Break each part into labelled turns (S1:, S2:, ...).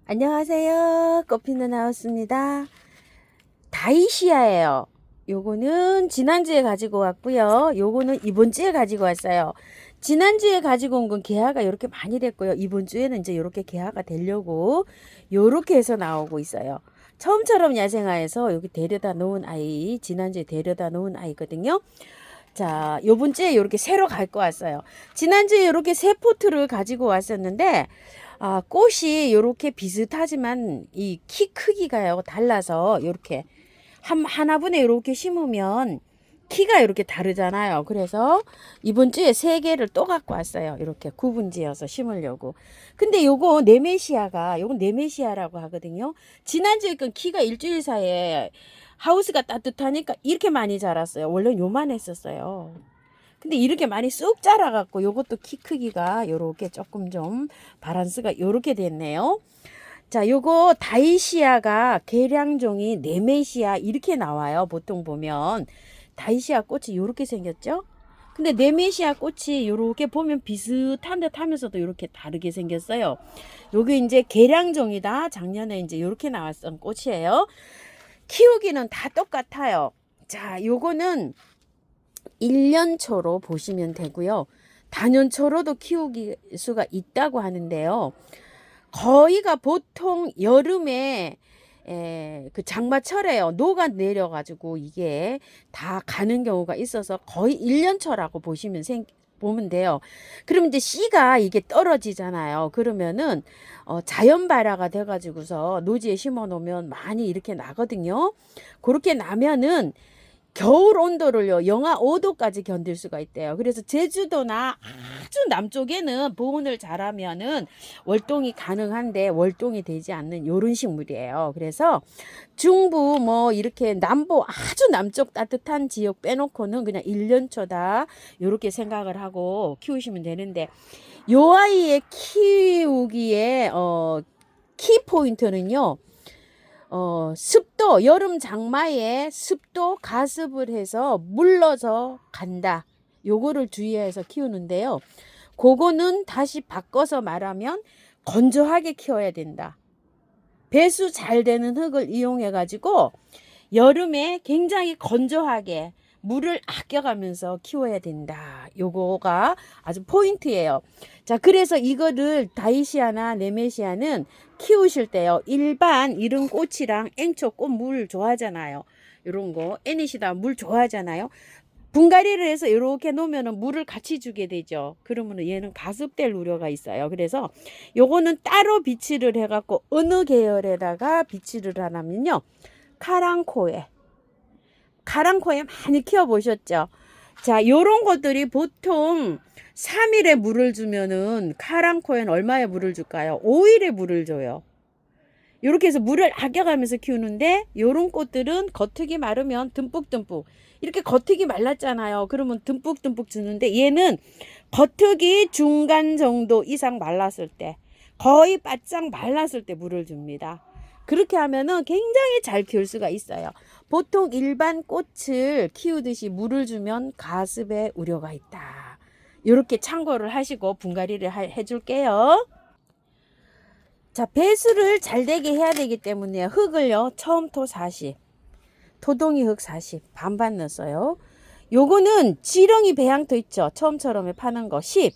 S1: 안녕하세요. 꽃피는 하우스입니다. 다이시아예요. 요거는 지난주에 가지고 왔고요. 요거는 이번 주에 가지고 왔어요. 지난주에 가지고 온 건 개화가 이렇게 많이 됐고요. 이번 주에는 이제 이렇게 개화가 되려고 요렇게 해서 나오고 있어요. 처음처럼 야생화에서 여기 데려다 놓은 아이, 지난주에 데려다 놓은 아이거든요. 자, 요번 주에 이렇게 새로 갖고 왔어요. 지난주에 이렇게 새 포트를 가지고 왔었는데, 꽃이 이렇게 비슷하지만 이 키 크기가요 달라서 이렇게 하나분에 이렇게 심으면 키가 이렇게 다르잖아요. 그래서 이번 주에 세 개를 또 갖고 왔어요. 이렇게 구분지어서 심으려고. 근데 요건 네메시아라고 하거든요. 지난주에 건 키가 일주일 사이에 하우스가 따뜻하니까 이렇게 많이 자랐어요. 원래 요만했었어요. 근데 이렇게 많이 쑥 자라갖고 요것도 키 크기가 요렇게 조금 좀 바란스가 요렇게 됐네요. 자, 요거 다이시아가 계량종이 네메시아 이렇게 나와요. 보통 보면 다이시아 꽃이 요렇게 생겼죠? 근데 네메시아 꽃이 요렇게 보면 비슷한 듯 하면서도 요렇게 다르게 생겼어요. 요게 이제 계량종이다. 작년에 이제 요렇게 나왔던 꽃이에요. 키우기는 다 똑같아요. 자, 요거는 1년초로 보시면 되고요. 단연초로도 키우기 수가 있다고 하는데요. 거의가 보통 여름에 그 장마철에요. 녹아 내려가지고 이게 다 가는 경우가 있어서 거의 1년초라고 보면 돼요. 그럼 이제 씨가 이게 떨어지잖아요. 그러면은 자연 발화가 돼가지고서 노지에 심어 놓으면 많이 이렇게 나거든요. 그렇게 나면은 겨울 온도를요, 영하 5도까지 견딜 수가 있대요. 그래서 제주도나 아주 남쪽에는 보온을 잘하면은 월동이 가능한데 월동이 되지 않는 요런 식물이에요. 그래서 중부 뭐 이렇게 남부 아주 남쪽 따뜻한 지역 빼놓고는 그냥 1년초다 요렇게 생각을 하고 키우시면 되는데, 요 아이의 키우기에 키 포인트는요, 습도, 여름 장마에 습도 가습을 해서 물러서 간다. 요거를 주의해서 키우는데요. 그거는 다시 바꿔서 말하면 건조하게 키워야 된다. 배수 잘 되는 흙을 이용해 가지고 여름에 굉장히 건조하게 물을 아껴가면서 키워야 된다. 요거가 아주 포인트예요. 자, 그래서 이거를 다이시아나 네메시아는 키우실 때요, 일반 이런 꽃이랑 앵초꽃 물 좋아하잖아요. 요런 거 애니시다 물 좋아하잖아요. 분갈이를 해서 이렇게 놓으면 물을 같이 주게 되죠. 그러면 얘는 가습될 우려가 있어요. 그래서 요거는 따로 비치를 해갖고 어느 계열에다가 비치를 하냐면요, 카랑코에 많이 키워보셨죠? 자, 요런 것들이 보통 3일에 물을 주면은 카랑코에는 얼마에 물을 줄까요? 5일에 물을 줘요. 이렇게 해서 물을 아껴가면서 키우는데, 요런 꽃들은 겉흙이 마르면 듬뿍듬뿍 이렇게 겉흙이 말랐잖아요. 그러면 듬뿍듬뿍 주는데, 얘는 겉흙이 중간 정도 이상 말랐을 때, 거의 바짝 말랐을 때 물을 줍니다. 그렇게 하면은 굉장히 잘 키울 수가 있어요. 보통 일반 꽃을 키우듯이 물을 주면 가습의 우려가 있다. 이렇게 참고를 하시고 분갈이를 해줄게요. 자, 배수를 잘 되게 해야 되기 때문에 흙을요, 처음토 40, 토동이 흙 40, 반반 넣었어요. 요거는 지렁이 배양토 있죠? 처음처럼 파는 거 10.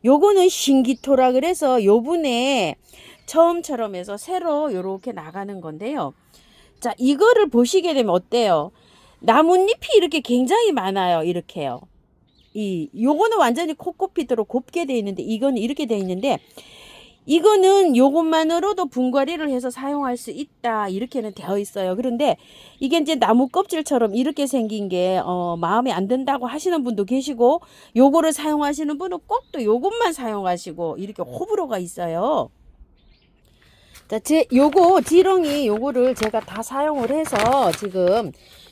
S1: 요거는 신기토라 그래서 요분에 처음처럼 해서 새로 요렇게 나가는 건데요. 자, 이거를 보시게 되면 어때요? 나뭇잎이 이렇게 굉장히 많아요. 이렇게요. 요거는 완전히 코코피트로 곱게 되어 있는데, 이거는 이렇게 되어 있는데, 이거는 요것만으로도 분갈이를 해서 사용할 수 있다 이렇게는 되어 있어요. 그런데 이게 이제 나무 껍질처럼 이렇게 생긴 게 마음에 안 든다고 하시는 분도 계시고, 요거를 사용하시는 분은 꼭 또 요것만 사용하시고 이렇게 호불호가 있어요. 자, 요거 지렁이 요거를 제가 다 사용을 해서 지금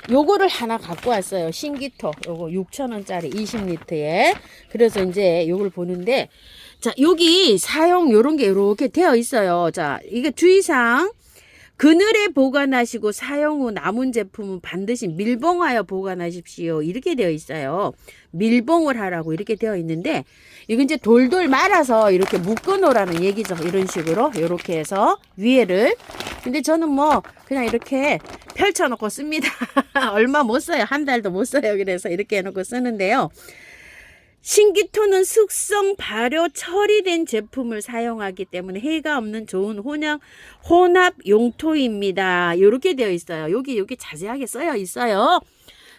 S1: 요거를 하나 갖고 왔어요. 신기토 요거 6,000원짜리 20리터에. 그래서 이제 요걸 보는데, 자, 여기 사용 요런 게 이렇게 되어 있어요. 자, 이게 주의사항, 그늘에 보관하시고 사용 후 남은 제품은 반드시 밀봉하여 보관하십시오. 이렇게 되어 있어요. 밀봉을 하라고 이렇게 되어 있는데 이건 이제 돌돌 말아서 이렇게 묶어 놓으라는 얘기죠. 이런 식으로 이렇게 해서 위에를. 근데 저는 뭐 그냥 이렇게 펼쳐 놓고 씁니다. 얼마 못 써요. 한 달도 못 써요. 그래서 이렇게 해놓고 쓰는데요. 신기토는 숙성 발효 처리된 제품을 사용하기 때문에 해가 없는 좋은 혼합 용토입니다. 이렇게 되어 있어요. 여기 자세하게 써여 있어요.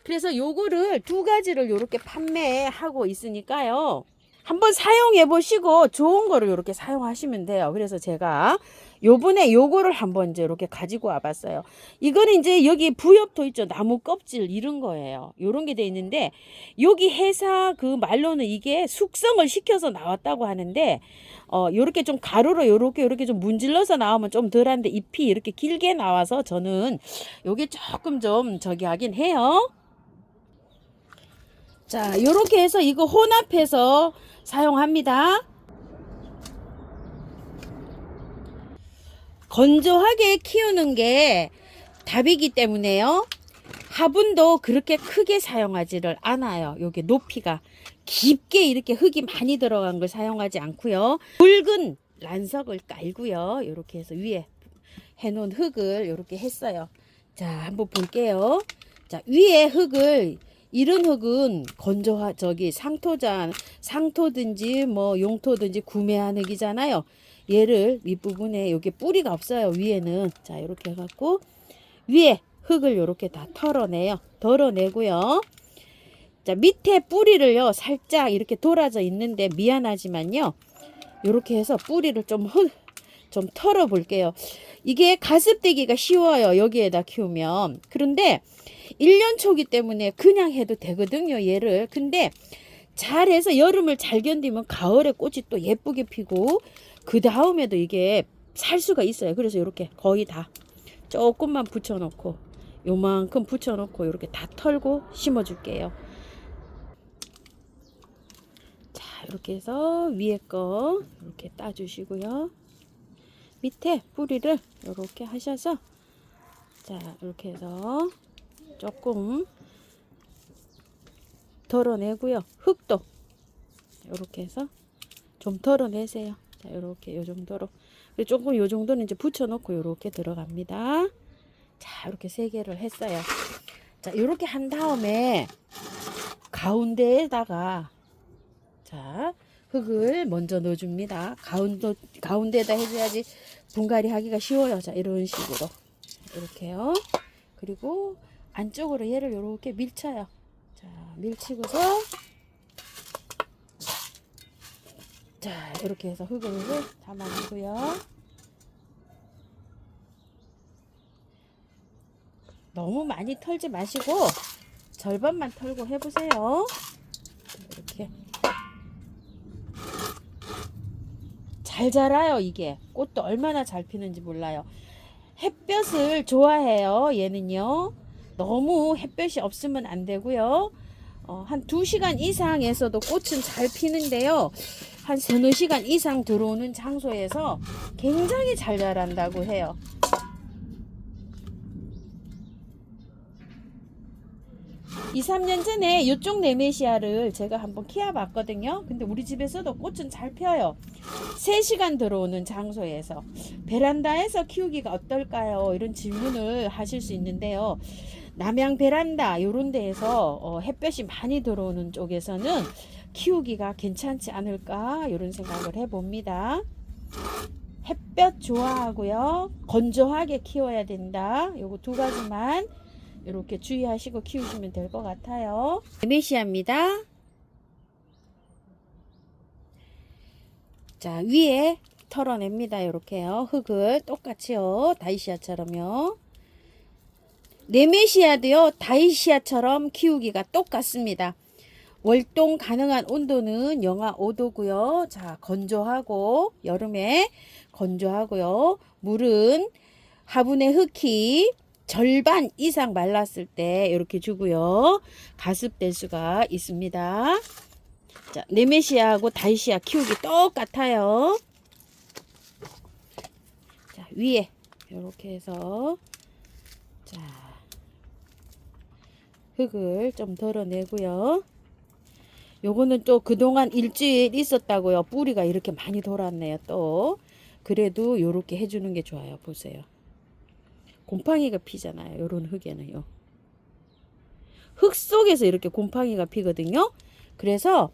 S1: 그래서 요거를 두 가지를 이렇게 판매하고 있으니까요. 한번 사용해 보시고 좋은 거를 이렇게 사용하시면 돼요. 그래서 제가 요번에 요거를 한번 이제 이렇게 가지고 와봤어요. 이거는 이제 여기 부엽토 있죠. 나무 껍질 이런 거예요. 요런 게 돼 있는데 여기 회사 그 말로는 이게 숙성을 시켜서 나왔다고 하는데 요렇게 좀 가루로 요렇게 좀 문질러서 나오면 좀 덜한데 잎이 이렇게 길게 나와서 저는 요게 조금 좀 저기 하긴 해요. 자, 요렇게 해서 이거 혼합해서 사용합니다. 건조하게 키우는 게 답이기 때문에요. 화분도 그렇게 크게 사용하지를 않아요. 요게 높이가 깊게 이렇게 흙이 많이 들어간 걸 사용하지 않고요. 굵은 란석을 깔고요. 이렇게 해서 위에 해놓은 흙을 이렇게 했어요. 자, 한번 볼게요. 자, 위에 흙을 이런 흙은 상토든지 뭐 용토든지 구매한 흙이잖아요. 얘를 윗부분에 여기 뿌리가 없어요. 위에는. 자, 이렇게 해갖고 위에 흙을 이렇게 다 덜어내고요. 자, 밑에 뿌리를요 살짝 이렇게 돌아져 있는데 미안하지만요 이렇게 해서 뿌리를 좀 털어 볼게요. 이게 가습되기가 쉬워요. 여기에다 키우면. 그런데 1년 초기 때문에 그냥 해도 되거든요. 얘를. 근데 잘해서 여름을 잘 견디면 가을에 꽃이 또 예쁘게 피고 그 다음에도 이게 살 수가 있어요. 그래서 이렇게 거의 다 조금만 붙여놓고 요만큼 붙여놓고 이렇게 다 털고 심어줄게요. 자, 이렇게 해서 위에 거 이렇게 따주시고요. 밑에 뿌리를 이렇게 하셔서 자, 이렇게 해서 조금 덜어내고요. 흙도 이렇게 해서 좀 덜어내세요. 자, 이렇게 요 정도로. 조금 요 정도는 이제 붙여놓고 이렇게 들어갑니다. 자, 이렇게 3개를 했어요. 자, 이렇게 한 다음에 가운데에다가 자, 흙을 먼저 넣어줍니다. 가운데에다 해줘야지 분갈이 하기가 쉬워요. 자, 이런 식으로 이렇게요. 그리고 안쪽으로 얘를 이렇게 밀쳐요. 자, 밀치고서 자, 이렇게 해서 흙을 담아주고요. 너무 많이 털지 마시고 절반만 털고 해보세요. 이렇게 잘 자라요. 이게 꽃도 얼마나 잘 피는지 몰라요. 햇볕을 좋아해요. 얘는요. 너무 햇볕이 없으면 안 되고요. 한 2시간 이상에서도 꽃은 잘 피는데요. 한 3-4시간 이상 들어오는 장소에서 굉장히 잘 자란다고 해요. 2-3년 전에 이쪽 네메시아를 제가 한번 키워봤거든요. 근데 우리 집에서도 꽃은 잘 펴요. 3시간 들어오는 장소에서. 베란다에서 키우기가 어떨까요? 이런 질문을 하실 수 있는데요. 남양 베란다 이런 데에서 햇볕이 많이 들어오는 쪽에서는 키우기가 괜찮지 않을까 이런 생각을 해봅니다. 햇볕 좋아하고요. 건조하게 키워야 된다. 요거 2가지만 이렇게 주의하시고 키우시면 될 것 같아요. 네메시아입니다. 자, 위에 털어냅니다. 이렇게요. 흙을 똑같이요. 다이시아처럼요. 네메시아도요. 다이시아처럼 키우기가 똑같습니다. 월동 가능한 온도는 영하 5도고요. 자, 건조하고 여름에 건조하고요. 물은 화분의 흙이 절반 이상 말랐을 때 이렇게 주고요. 가습될 수가 있습니다. 자, 네메시아하고 다이시아 키우기 똑같아요. 자, 위에 이렇게 해서 자 흙을 좀 덜어내고요. 요거는 또 그동안 일주일 있었다고요. 뿌리가 이렇게 많이 돌았네요. 또 그래도 요렇게 해주는 게 좋아요. 보세요. 곰팡이가 피잖아요. 요런 흙에는요. 흙 속에서 이렇게 곰팡이가 피거든요. 그래서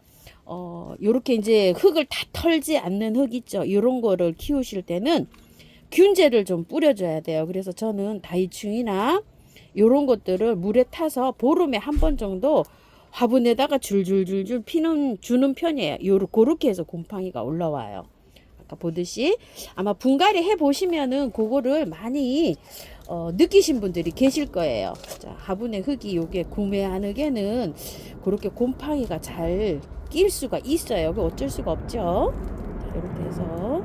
S1: 요렇게 이제 흙을 다 털지 않는 흙 있죠. 요런 거를 키우실 때는 균제를 좀 뿌려줘야 돼요. 그래서 저는 다이충이나 요런 것들을 물에 타서 보름에 한 번 정도 화분에다가 줄줄줄줄 주는 편이에요. 그렇게 해서 곰팡이가 올라와요. 아까 보듯이 아마 분갈이 해 보시면은 그거를 많이 느끼신 분들이 계실 거예요. 자, 화분의 흙이 요게 구매한 흙에는 그렇게 곰팡이가 잘 낄 수가 있어요. 그 어쩔 수가 없죠. 자, 이렇게 해서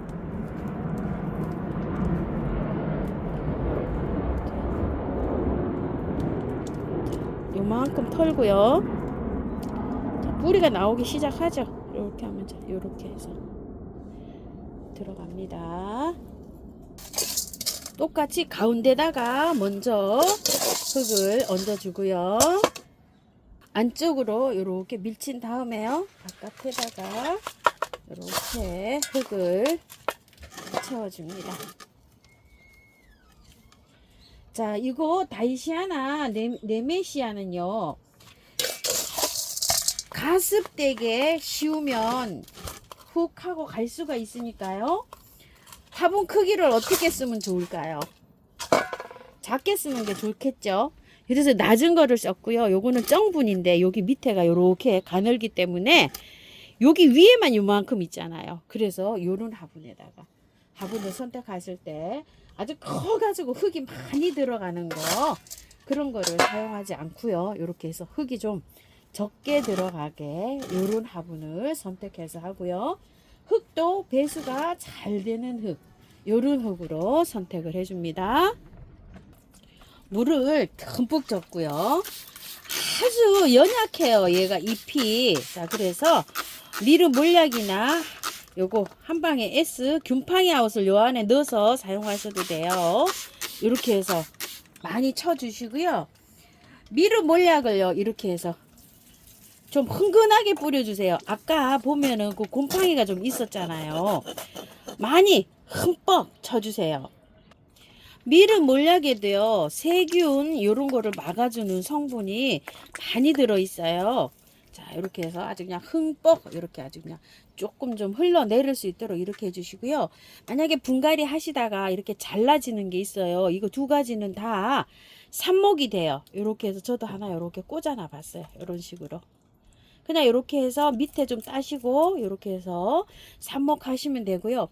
S1: 요만큼 털고요. 자, 뿌리가 나오기 시작하죠. 이렇게 하면 자, 이렇게 해서 들어갑니다. 똑같이 가운데다가 먼저 흙을 얹어주고요. 안쪽으로 이렇게 밀친 다음에요. 바깥에다가 이렇게 흙을 채워줍니다. 자, 이거 다이시아나 네메시아는요. 가습되게 씌우면 훅 하고 갈 수가 있으니까요. 화분 크기를 어떻게 쓰면 좋을까요? 작게 쓰는 게 좋겠죠. 그래서 낮은 거를 썼고요. 요거는 정분인데 여기 밑에가 요렇게 가늘기 때문에 여기 위에만 요만큼 있잖아요. 그래서 요런 화분을 선택하실 때 아주 커가지고 흙이 많이 들어가는 거 그런 거를 사용하지 않고요. 요렇게 해서 흙이 좀 적게 들어가게 요런 화분을 선택해서 하고요. 흙도 배수가 잘 되는 흙 요런 흙으로 선택을 해줍니다. 물을 듬뿍 줬고요. 아주 연약해요. 얘가 잎이. 자, 그래서 미르 몰약이나 요거 한방에 S 균팡이 아웃을 요 안에 넣어서 사용하셔도 돼요. 이렇게 해서 많이 쳐주시고요. 미르 몰약을요 이렇게 해서 좀 흥건하게 뿌려주세요. 아까 보면은 그 곰팡이가 좀 있었잖아요. 많이 흠뻑 쳐주세요. 미르 몰약에도요 세균 요런 거를 막아주는 성분이 많이 들어있어요. 자, 이렇게 해서 아주 그냥 흠뻑 이렇게 아주 그냥 조금 좀 흘러내릴 수 있도록 이렇게 해주시고요. 만약에 분갈이 하시다가 이렇게 잘라지는 게 있어요. 이거 두 가지는 다 삽목이 돼요. 이렇게 해서 저도 하나 이렇게 꽂아놔 봤어요. 이런 식으로. 그냥 이렇게 해서 밑에 좀 따시고 이렇게 해서 삽목하시면 되고요.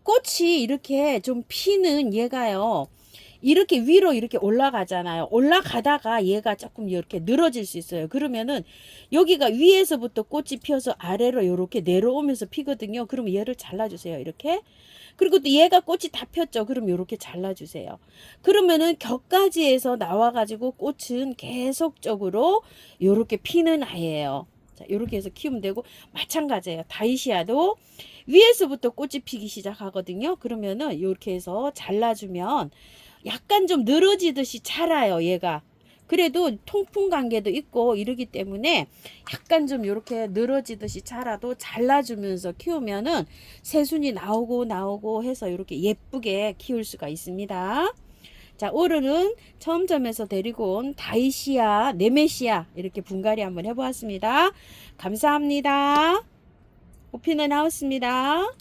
S1: 꽃이 이렇게 좀 피는 얘가요. 이렇게 위로 이렇게 올라가잖아요. 올라가다가 얘가 조금 이렇게 늘어질 수 있어요. 그러면은 여기가 위에서부터 꽃이 피어서 아래로 이렇게 내려오면서 피거든요. 그러면 얘를 잘라주세요. 이렇게. 그리고 또 얘가 꽃이 다 폈죠. 그럼 이렇게 잘라주세요. 그러면은 격가지에서 나와가지고 꽃은 계속적으로 이렇게 피는 아이예요. 자, 이렇게 해서 키우면 되고 마찬가지예요. 다이시아도 위에서부터 꽃이 피기 시작하거든요. 그러면은 이렇게 해서 잘라주면 약간 좀 늘어지듯이 자라요. 얘가. 그래도 통풍 관계도 있고 이러기 때문에 약간 좀 이렇게 늘어지듯이 자라도 잘라주면서 키우면은 새순이 나오고 해서 이렇게 예쁘게 키울 수가 있습니다. 자, 오늘은 처음점에서 데리고 온 다이시아, 네메시아 이렇게 분갈이 한번 해보았습니다. 감사합니다. 호피는 하우스입니다.